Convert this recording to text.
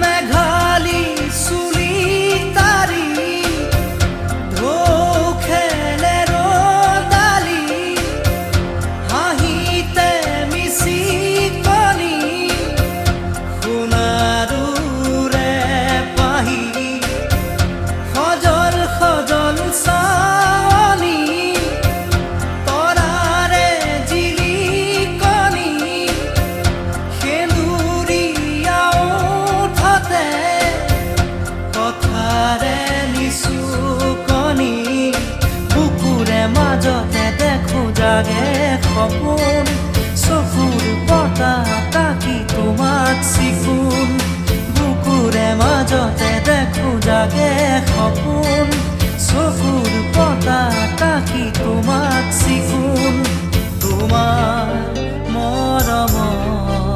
মেঘালী চুলি তাৰি ঢৌ খেলে ৰ'দালি হাঁহিতে মিচিকনি সোণাৰুৰে পাহি সজল সজল চাৱনি তৰাৰে জিলিকনি সেন্দুৰীয়া ওঠতে কথাৰে নিচুকনি বুকুৰে মাজতে দেখো জাগে সপোন চকুৰ পতা তাকি তোমাক চিকুণ বুকুৰে মাজতে দেখো জাগে সপোন চকুৰ পতা তাকি তোমাক চিকুণ তোমাৰ মৰমৰ